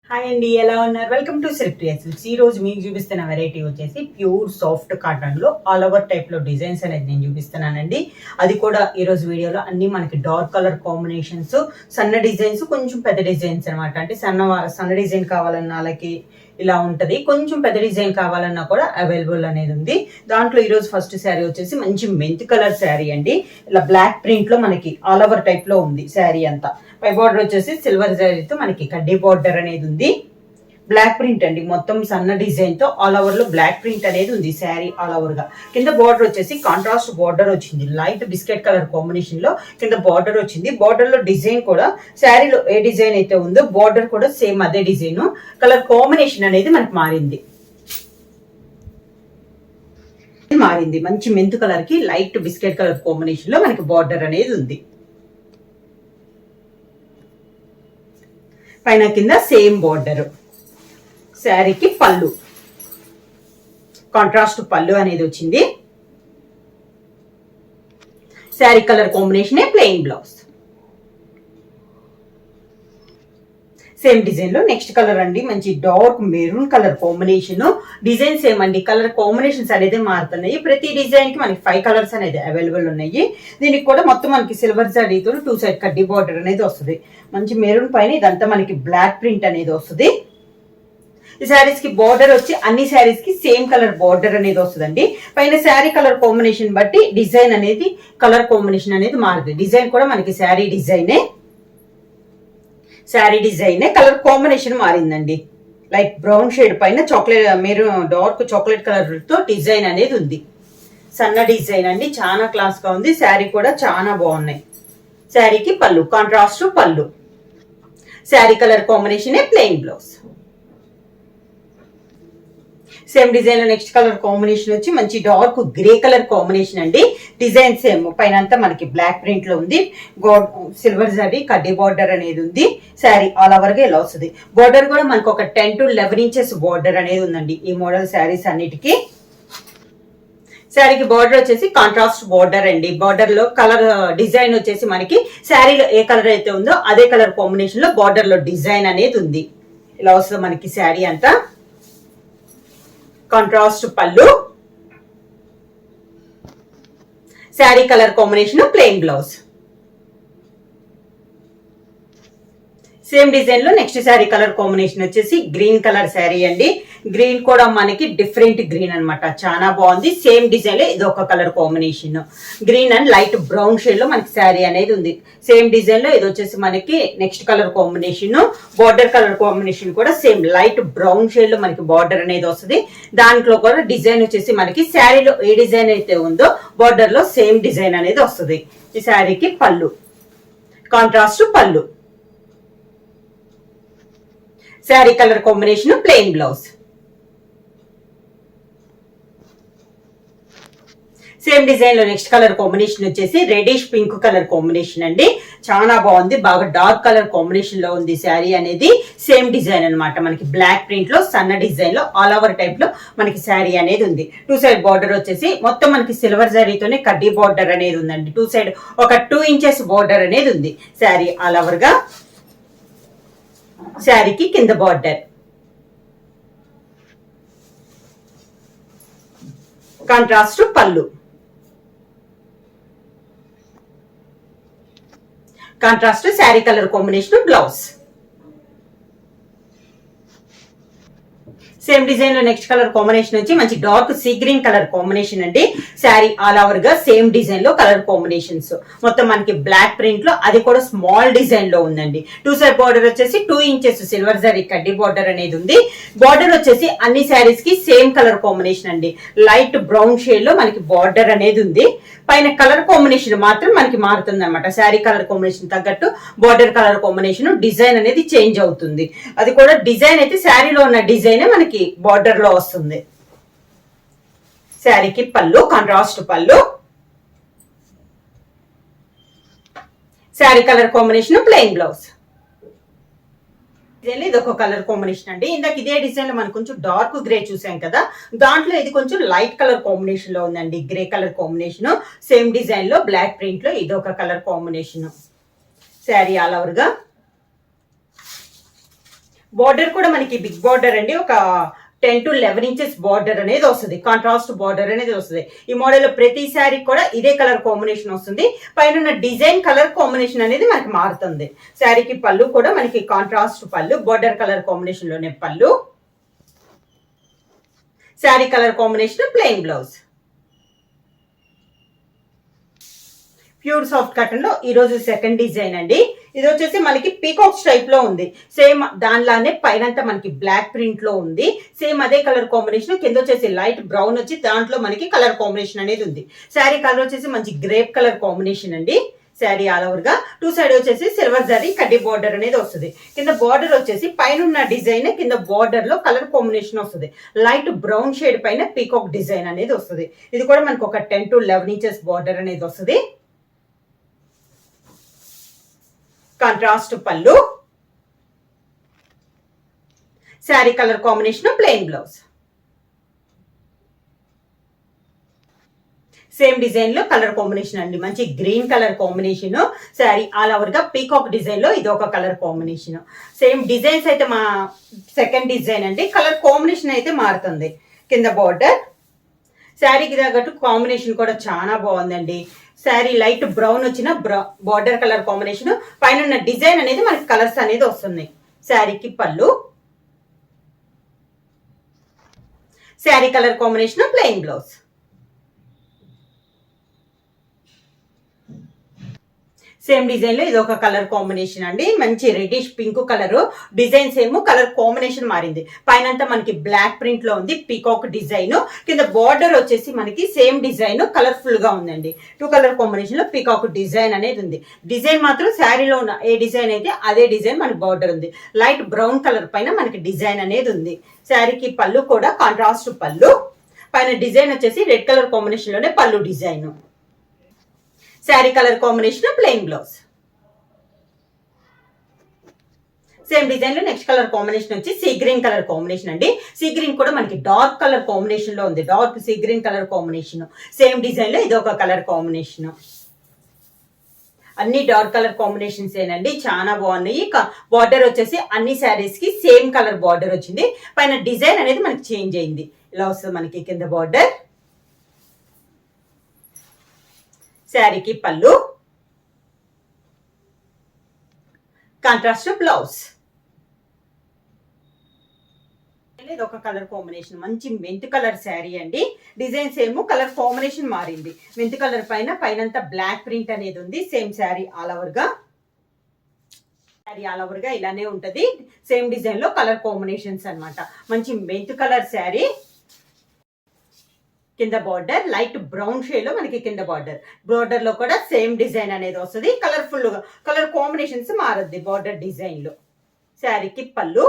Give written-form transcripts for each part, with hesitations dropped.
Hi అండి, ఎలా ఉన్నారు? Welcome to select silks. ఈ రోజు మీకు చూపిస్తున్న వెరైటీ వచ్చేసి ప్యూర్ సాఫ్ట్ కాటన్ లో ఆల్ ఓవర్ టైప్ లో డిజైన్స్ అనేది నేను చూపిస్తున్నానండి. అది కూడా ఈ రోజు వీడియోలో అన్ని మనకి డార్క్ కలర్ కాంబినేషన్స్, సన్న డిజైన్స్, కొంచెం పెద్ద డిజైన్స్ అనమాట. అంటే సన్న డిజైన్ కావాలన్నా వాళ్ళకి ఇలా ఉంటది, కొంచెం పెద్ద డిజైన్ కావాలన్నా కూడా అవైలబుల్ అనేది ఉంది. దాంట్లో ఈ రోజు ఫస్ట్ శారీ వచ్చేసి మంచి మెంత్ కలర్ శారీ అండి. ఇలా బ్లాక్ ప్రింట్ లో మనకి ఆల్ ఓవర్ టైప్ లో ఉంది శారీ అంతా. పై బార్డర్ వచ్చేసి సిల్వర్ జరీతో మనకి కడ్డీ బార్డర్ అనేది ఉంది. బ్లాక్ ప్రింట్ అండి, మొత్తం సన్న డిజైన్ తో ఆల్ ఓవర్ లో బ్లాక్ ప్రింట్ అనేది ఉంది శారీ ఆల్ ఓవర్ గా. కింద బార్డర్ వచ్చేసి కాంట్రాస్ట్ బార్డర్ వచ్చింది, లైట్ బిస్కెట్ కలర్ కాంబినేషన్ లో కింద బార్డర్ వచ్చింది. బార్డర్ లో డిజైన్ కూడా శారీలో ఏ డిజైన్ అయితే ఉందో బార్డర్ కూడా సేమ్ అదే డిజైన్. కలర్ కాంబినేషన్ అనేది మనకి మారింది, మంచి మెంతు కలర్ కి లైట్ బిస్కెట్ కలర్ కాంబినేషన్ లో మనకి బార్డర్ అనేది ఉంది. పైన కింద సేమ్ బార్డర్. శారీకి పళ్ళు, కాంట్రాస్ట్ పళ్ళు అనేది వచ్చింది. Sari colour combination plain blouse. Same design లో నెక్స్ట్ కలర్ అండి, మంచి dark maroon colour combination. Design same అండి, కలర్ కాంబినేషన్స్ అనేది మారుతున్నాయి. ప్రతి డిజైన్ కి మనకి 5 కలర్స్ అనేది అవైలబుల్ ఉన్నాయి. దీనికి కూడా మొత్తం మనకి సిల్వర్ జరీతో 2 సైడ్ కడ్డీ బార్డర్ అనేది వస్తుంది. మంచి మెరూన్ పైన ఇదంతా మనకి బ్లాక్ ప్రింట్ అనేది వస్తుంది. ఈ శారీస్ కి బార్డర్ వచ్చి అన్ని శారీస్ కి సేమ్ కలర్ బార్డర్ అనేది వస్తుందండి. పైన శారీ కలర్ కాంబినేషన్ బట్టి డిజైన్ అనేది కలర్ కాంబినేషన్ అనేది మారుతుంది. డిజైన్ కూడా మనకి శారీ డిజైనే కలర్ కాంబినేషన్ మారిందండి. లైట్ బ్రౌన్ షేడ్ పైన chocolate maroon dark chocolate colour తో డిజైన్ అనేది ఉంది. సన్న డిజైన్ అండి, చాలా క్లాస్ గా ఉంది. శారీ కూడా చాలా బాగున్నాయి. శారీకి పళ్ళు, కాంట్రాస్ట్ పళ్ళు. Sari colour combination plain blouse. Same design లో నెక్స్ట్ కలర్ కాంబినేషన్ వచ్చి మంచి డార్క్ గ్రే కలర్ కాంబినేషన్ అండి. డిజైన్ సేమ్, పైన అంతా మనకి బ్లాక్ ప్రింట్ లో ఉంది. సిల్వర్ జరీ కడ్డీ బార్డర్ అనేది ఉంది. శారీ ఆల్ ఓవర్ గా ఇలా వస్తుంది. బార్డర్ కూడా మనకు ఒక 10 to 11 ఇంచెస్ బార్డర్ అనేది ఉందండి ఈ మోడల్ శారీస్ అన్నిటికీ. శారీకి బార్డర్ వచ్చేసి కాంట్రాస్ట్ బార్డర్ అండి. బార్డర్ లో కలర్ డిజైన్ వచ్చేసి మనకి శారీలో ఏ కలర్ అయితే ఉందో అదే కలర్ కాంబినేషన్ లో బార్డర్ లో డిజైన్ అనేది ఉంది. ఇలా వస్తుంది మనకి శారీ అంతా. కాంట్రాస్ట్ పళ్ళు. Sari colour combination plain blouse. Same design లో నెక్స్ట్ శారీ కలర్ కాంబినేషన్ వచ్చేసి గ్రీన్ కలర్ శారీ అండి. గ్రీన్ కూడా మనకి డిఫరెంట్ గ్రీన్ అనమాట, చాలా బాగుంది. సేమ్ డిజైన్ లో ఇది ఒక colour combination, green and light brown shade లో మనకి శారీ అనేది ఉంది. సేమ్ డిజైన్ లో ఇది వచ్చేసి మనకి next colour combination. Border colour combination కూడా సేమ్ లైట్ బ్రౌన్ షేడ్ లో మనకి బార్డర్ అనేది వస్తుంది. దాంట్లో కూడా డిజైన్ వచ్చేసి మనకి శారీలో ఏ డిజైన్ అయితే ఉందో బార్డర్ లో సేమ్ డిజైన్ అనేది వస్తుంది. ఈ శారీకి పళ్ళు, కాంట్రాస్ట్ పళ్ళు. Sari colour combination plain blouse. Same design లో నెక్స్ట్ కలర్ కాంబినేషన్ వచ్చేసి రెడిష్ పింక్ కలర్ కాంబినేషన్ అండి. చాలా బాగుంది, బాగా డార్క్ కలర్ కాంబినేషన్ లో ఉంది శారీ అనేది. సేమ్ డిజైన్ అనమాట, మనకి బ్లాక్ ప్రింట్ లో సన్న డిజైన్ లో ఆల్ ఓవర్ టైప్ లో మనకి శారీ అనేది ఉంది. 2 సైడ్ బార్డర్ వచ్చేసి మొత్తం మనకి సిల్వర్ జరీతోనే కడ్డీ బార్డర్ అనేది ఉందండి. 2 సైడ్ ఒక 2 ఇంచెస్ బార్డర్ అనేది ఉంది శారీ ఆల్ ఓవర్ గా. శారీకి కింద బార్డర్, కాంట్రాస్ట్ పళ్ళు, contrast sari colour combination blouse. Same design లో నెక్స్ట్ కలర్ కాంబినేషన్ వచ్చి మంచి dark sea green colour combination అండి. శారీ ఆల్ ఓవర్ గా సేమ్ డిజైన్ లో కలర్ కాంబినేషన్స్ మొత్తం మనకి బ్లాక్ ప్రింట్ లో, అది కూడా స్మాల్ డిజైన్ లో ఉందండి. 2 సైడ్ బార్డర్ వచ్చేసి 2 ఇంచెస్ సిల్వర్ జరీ కడ్డీ బార్డర్ అనేది ఉంది. బార్డర్ వచ్చేసి అన్ని శారీస్ కి సేమ్ కలర్ కాంబినేషన్ అండి, లైట్ బ్రౌన్ షేడ్ లో మనకి బార్డర్ అనేది ఉంది. పైన కలర్ కాంబినేషన్ మాత్రం మనకి మారుతుంది అనమాట. శారీ కలర్ కాంబినేషన్ తగ్గట్టు బార్డర్ కలర్ కాంబినేషన్ డిజైన్ అనేది చేంజ్ అవుతుంది. అది కూడా డిజైన్ అయితే శారీలో ఉన్న డిజైన్ మనకి బార్డర్ లో వస్తుంది. శారీకి పళ్ళు, కాంట్రాస్ట్ పళ్ళు. Sari colour combination plain blouse. ఇది ఒక కలర్ కాంబినేషన్ అండి. ఇందాక ఇదే డిజైన్ లో మనం కొంచెం డార్క్ గ్రే చూసాం కదా, దాంట్లో ఇది కొంచెం లైట్ కలర్ కాంబినేషన్ లో ఉందండి, grey colour combination. Same design లో బ్లాక్ ప్రింట్ లో ఇది ఒక colour combination. Sari all over గా బార్డర్ కూడా మనకి బిగ్ బార్డర్ అండి, ఒక 10 to 11 ఇంచెస్ బార్డర్ అనేది వస్తుంది, కాంట్రాస్ట్ బార్డర్ అనేది వస్తుంది. ఈ మోడల్ ప్రతి శారీ కూడా ఇదే కలర్ కాంబినేషన్ వస్తుంది. పైన డిజైన్ కలర్ కాంబినేషన్ అనేది మనకి మారుతుంది. శారీకి పళ్ళు కూడా మనకి కాంట్రాస్ట్ పళ్ళు, బార్డర్ కలర్ కాంబినేషన్ లోనే పళ్ళు. Sari colour combination plain blouse. Pure soft cotton లో ఈ రోజు సెకండ్ డిజైన్ అండి. ఇది వచ్చేసి మనకి పీకాక్స్ టైప్ లో ఉంది. సేమ్ దానిలానే పైనంతా మనకి బ్లాక్ ప్రింట్ లో ఉంది. సేమ్ అదే కలర్ కాంబినేషన్. కింద వచ్చేసి లైట్ బ్రౌన్ వచ్చి దాంట్లో మనకి కలర్ కాంబినేషన్ అనేది ఉంది. శారీ కలర్ వచ్చేసి మంచి గ్రేప్ కలర్ కాంబినేషన్ అండి. శారీ ఆల్ ఓవర్ గా టూ సైడ్ వచ్చేసి సిల్వర్ జరీ కడ్డీ బార్డర్ అనేది వస్తుంది. కింద బార్డర్ వచ్చేసి పైన ఉన్న డిజైన్ కింద బార్డర్ లో కలర్ కాంబినేషన్ వస్తుంది. లైట్ బ్రౌన్ షేడ్ పైన పీకాక్ డిజైన్ అనేది వస్తుంది. ఇది కూడా మనకు ఒక 10 to 11 ఇంచెస్ బార్డర్ అనేది వస్తుంది. కాంట్రాస్ట్ పళ్ళు. Sari colour combination plain blouse. Same design లో కలర్ కాంబినేషన్ అండి, మంచి green colour combination. Sari all over గా పీకాక్ డిజైన్ లో ఇది ఒక కలర్ కాంబినేషన్. సేమ్ డిజైన్స్ అయితే మా సెకండ్ డిజైన్ అండి, కలర్ కాంబినేషన్ అయితే మారుతుంది. కింద బార్డర్ శారీకి తగ్గట్టు కాంబినేషన్ కూడా చాలా బాగుందండి. శారీ లైట్ బ్రౌన్ వచ్చిన బార్డర్ కలర్ కాంబినేషన్, పైన డిజైన్ అనేది మనకి కలర్స్ అనేది వస్తుంది. శారీకి పళ్ళు. Sari colour combination plain blouse. Same design లో ఇది ఒక కలర్ కాంబినేషన్ అండి, మంచి reddish pink colour. Design same, colour combination మారింది. పైనంతా మనకి బ్లాక్ ప్రింట్ లో ఉంది పీకాక్ డిజైన్. కింద బార్డర్ వచ్చేసి మనకి సేమ్ డిజైన్ కలర్ఫుల్ గా ఉందండి. టూ కలర్ కాంబినేషన్ లో పీకాక్ డిజైన్ అనేది ఉంది. డిజైన్ మాత్రం శారీలో ఉన్న ఏ డిజైన్ అయితే అదే డిజైన్ మనకి బార్డర్ ఉంది. లైట్ బ్రౌన్ కలర్ పైన మనకి డిజైన్ అనేది ఉంది. శారీకి పళ్ళు కూడా కాంట్రాస్ట్ పళ్ళు. పైన డిజైన్ వచ్చేసి రెడ్ కలర్ కాంబినేషన్ లోనే పళ్ళు design. Sari colour combination plain blouse. Same design లో నెక్స్ట్ కలర్ కాంబినేషన్ వచ్చి సీ గ్రీన్ కలర్ కాంబినేషన్ అండి. సీ గ్రీన్ కూడా మనకి డార్క్ కలర్ కాంబినేషన్ లో ఉంది, dark sea green colour combination. Same design లో ఇది ఒక కలర్ కాంబినేషన్. అన్ని డార్క్ కలర్ కాంబినేషన్స్ ఏనండి, చాలా బాగున్నాయి. బార్డర్ వచ్చేసి అన్ని శారీస్ కి సేమ్ కలర్ బార్డర్ వచ్చింది. పైన డిజైన్ అనేది మనకి చేంజ్ అయింది. ఇలా వస్తుంది మనకి కింద బార్డర్. శారీకి పళ్ళు. Contrast blouse. ఇది ఒక కలర్ కాంబినేషన్, మంచి మెంత్ కలర్ శారీ అండి. డిజైన్ సేమ్, కలర్ కాంబినేషన్ మారింది. మెంత్ కలర్ పైనంతా బ్లాక్ ప్రింట్ అనేది ఉంది. సేమ్ శారీ ఆల్ ఓవర్ గా. శారీ ఆల్ ఓవర్ గా ఇలానే ఉంటది. సేమ్ డిజైన్ లో కలర్ కాంబినేషన్స్ అన్నమాట. మంచి మెంత్ కలర్ శారీ. కింద బార్డర్ లైట్ బ్రౌన్ షేడ్ లో మనకి కింద బార్డర్ లో కూడా సేమ్ డిజైన్ అనేది వస్తుంది. కలర్ఫుల్ గా కలర్ కాంబినేషన్స్ మారద్ది బార్డర్ డిజైన్ లో. శారీకి పళ్ళు.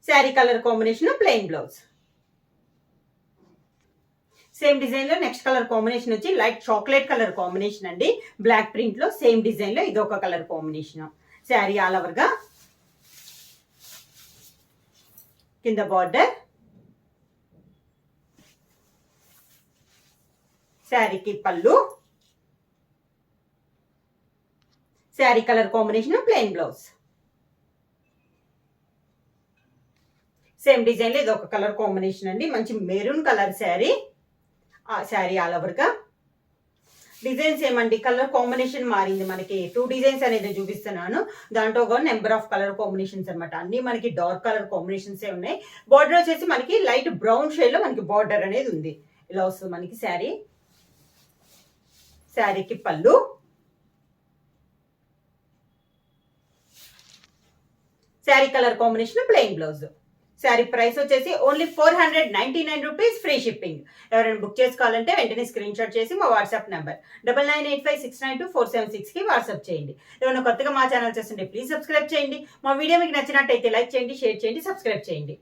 Sari colour combination plain blouse. Same design లో నెక్స్ట్ కలర్ కాంబినేషన్ వచ్చి లైట్ చాక్లెట్ కలర్ కాంబినేషన్ అండి, బ్లాక్ ప్రింట్ లో. సేమ్ డిజైన్ లో ఇది ఒక colour combination. Sari all over గా. కింద బార్డర్. శారీకి పళ్ళు. Sari colour combination plain blouse. Same design లో ఇది ఒక కలర్ కాంబినేషన్ అండి, మంచి maroon colour sari. Sari all over గా. డిజైన్స్ ఏమండి, కలర్ కాంబినేషన్ మారింది. మనకి 2 డిజైన్స్ అనేది చూపిస్తున్నాను. దాంట్లో కూడా నెంబర్ ఆఫ్ కలర్ కాంబినేషన్స్ అనమాట. అన్ని మనకి డార్క్ కలర్ కాంబినేషన్స్ ఉన్నాయి. బార్డర్ వచ్చేసి మనకి లైట్ బ్రౌన్ షేడ్ లో మనకి బార్డర్ అనేది ఉంది. ఇలా వస్తుంది మనకి శారీ. శారీకి పళ్ళు. Sari colour combination plain blouse. Sari price వచ్చేసి ఓన్లీ 499 రూపీస్, ఫ్రీ షిప్పింగ్. ఎవరైనా బుక్ చేసుకోవాలంటే వెంటనే స్క్రీన్ షాట్ చేసి మా వాట్సాప్ నెంబర్ 9985692476 కి వాట్సాప్ చేయండి. ఏమైనా కొత్తగా మా ఛానల్ చేస్తుంటే ప్లీజ్ సబ్స్క్రైబ్ చేయండి. మా వీడియో మీకు నచ్చినట్టయితే లైక్ చేయండి, షేర్ చేయండి, సబ్స్క్రైబ్ చేయండి.